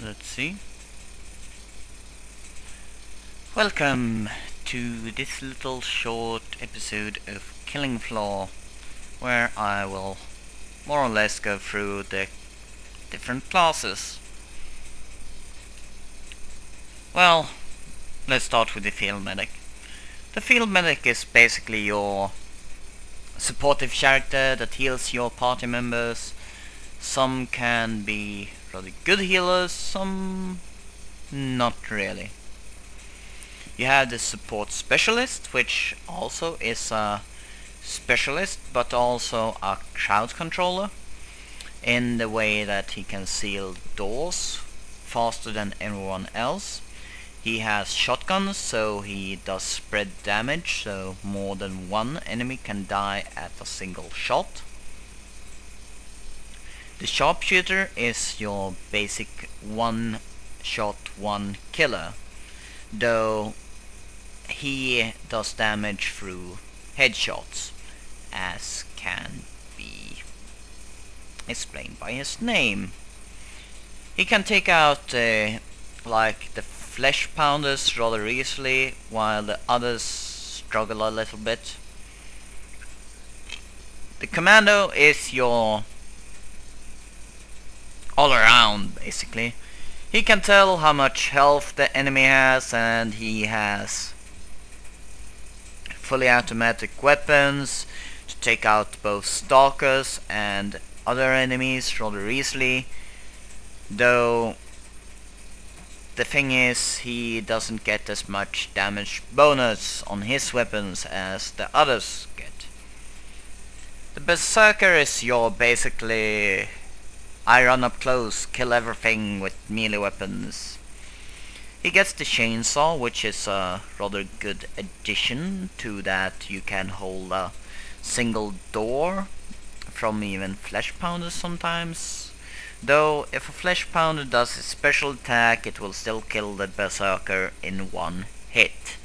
Let's see. Welcome to this little short episode of Killing Floor, where I will more or less go through the different classes. Well, let's start with the field medic. The field medic is basically your supportive character that heals your party members. Some can be rather good healers, some not really. You have the support specialist, which also is a specialist but also a crowd controller, in the way that he can seal doors faster than everyone else. He has shotguns, so he does spread damage, so more than one enemy can die at a single shot. The sharpshooter is your basic one shot, one killer, though he does damage through headshots, as can be explained by his name. He can take out like the flesh pounders rather easily, while the others struggle a little bit. The commando is your all around, basically. He can tell how much health the enemy has, and he has fully automatic weapons to take out both stalkers and other enemies rather easily, though the thing is, he doesn't get as much damage bonus on his weapons as the others get. The berserker is your basically I run up close, kill everything with melee weapons. He gets the chainsaw, which is a rather good addition to that. You can hold a single door from even flesh pounders sometimes. Though if a flesh pounder does a special attack, it will still kill the berserker in one hit.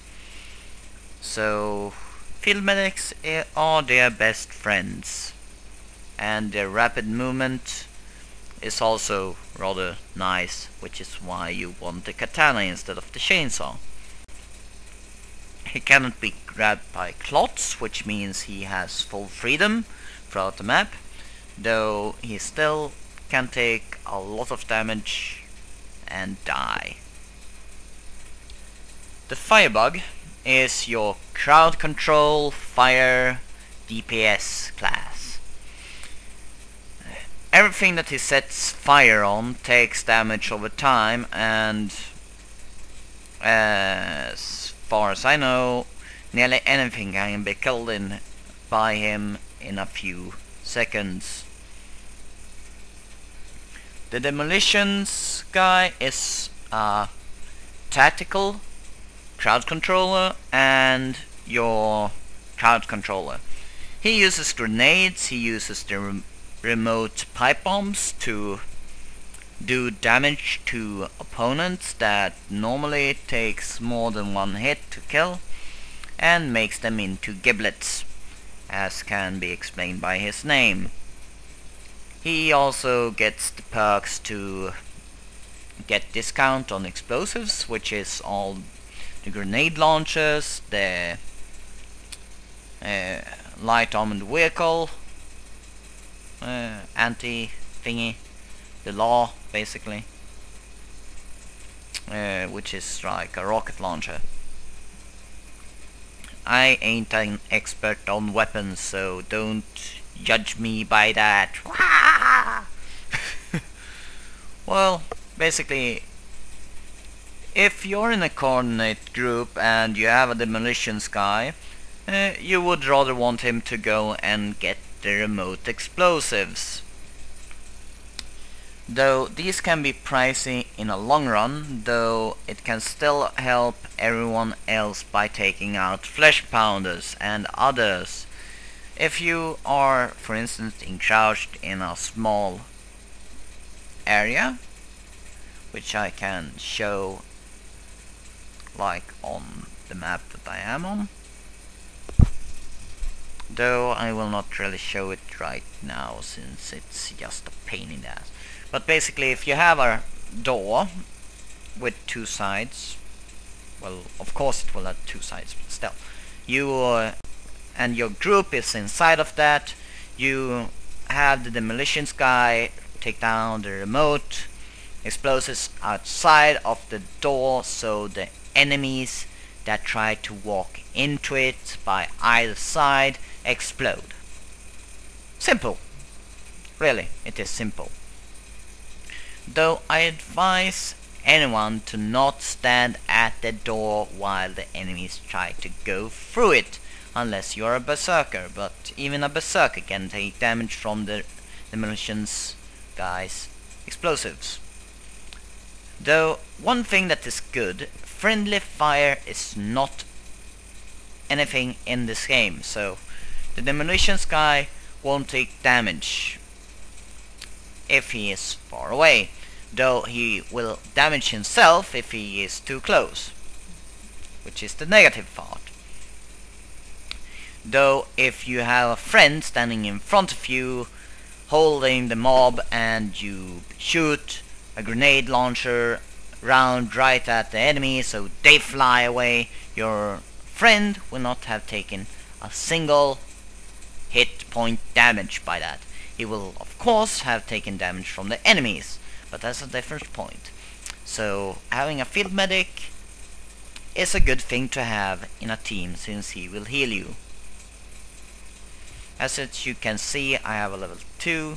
So field medics are their best friends, and their rapid movement is also rather nice, which is why you want the katana instead of the chainsaw. He cannot be grabbed by clots, which means he has full freedom throughout the map, though he still can take a lot of damage and die. The firebug is your crowd control fire DPS class. Everything that he sets fire on takes damage over time, and as far as I know, nearly anything can be killed by him in a few seconds. The demolitions guy is a tactical crowd controller and your crowd controller. He uses grenades, he uses the remote pipe bombs to do damage to opponents that normally takes more than one hit to kill, and makes them into giblets, as can be explained by his name. He also gets the perks to get discount on explosives, which is all the grenade launchers, the light armored vehicle, anti-thingy, the law basically, which is like a rocket launcher. I ain't an expert on weapons, so don't judge me by that. Well, basically, if you're in a coordinate group and you have a demolitions guy, you would rather want him to go and get the remote explosives. Though these can be pricey in a long run, though it can still help everyone else by taking out flesh pounders and others. If you are, for instance, encroached in a small area, which I can show like on the map that I am on, though I will not really show it right now since it's just a pain in the ass. But basically, if you have a door with two sides. Well, of course it will have two sides, but still. You and your group is inside of that. You have the demolitions guy take down the remote explosives outside of the door, so the enemies that try to walk into it by either side explode. Simple. Really, it is simple. Though I advise anyone to not stand at the door while the enemies try to go through it, unless you are a berserker, but even a berserker can take damage from the demolitions guy's explosives. Though one thing that is good, friendly fire is not anything in this game, so the demolitions guy won't take damage if he is far away, though he will damage himself if he is too close, which is the negative part. Though if you have a friend standing in front of you holding the mob and you shoot a grenade launcher round right at the enemy so they fly away, your friend will not have taken a single hit point damage by that. He will of course have taken damage from the enemies, but that's a different point. So having a field medic is a good thing to have in a team, since he will heal you. As you can see, I have a level 2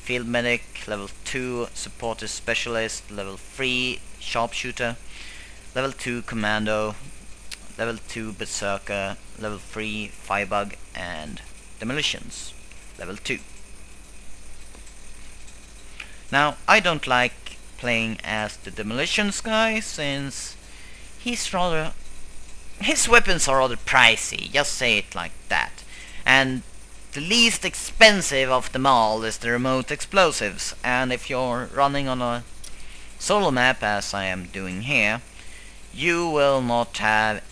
field medic, level 2 supporter specialist, level 3 sharpshooter, level 2 commando, level 2 berserker, level 3 firebug, and demolitions level 2. Now I don't like playing as the demolitions guy, since his weapons are rather pricey, just say it like that. And the least expensive of them all is the remote explosives, and if you're running on a solo map as I am doing here, you will not have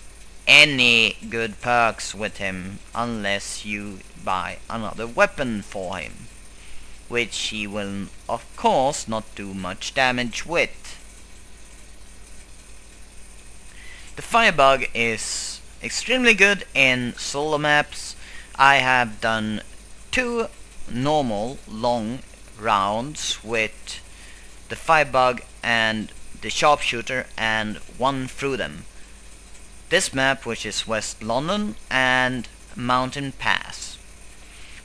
any good perks with him unless you buy another weapon for him, which he will of course not do much damage with. The firebug is extremely good in solo maps. I have done 2 normal long rounds with the firebug and the sharpshooter, and won through them. This map, which is West London, and Mountain Pass.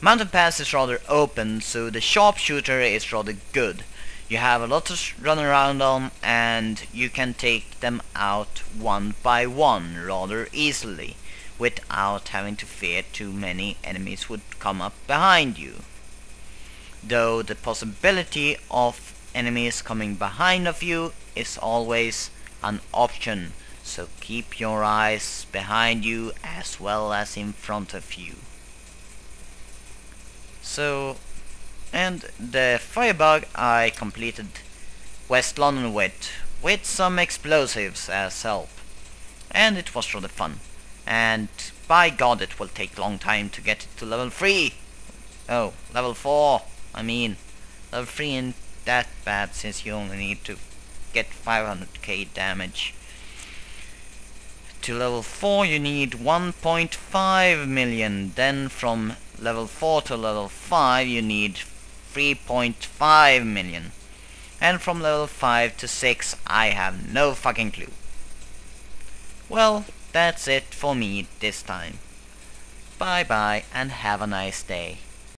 Mountain Pass is rather open, so the sharpshooter is rather good. You have a lot to run around on, and you can take them out one by one rather easily, without having to fear too many enemies would come up behind you. Though the possibility of enemies coming behind of you is always an option, so keep your eyes behind you as well as in front of you. So, and the firebug I completed West London with some explosives as help, and it was rather fun. And by god, it will take a long time to get it to level 3. Oh, level 4, I mean. Level 3 ain't that bad, since you only need to get 500k damage. To level 4 you need 1.5 million, then from level 4 to level 5 you need 3.5 million. And from level 5 to 6 I have no fucking clue. Well, that's it for me this time. Bye bye and have a nice day.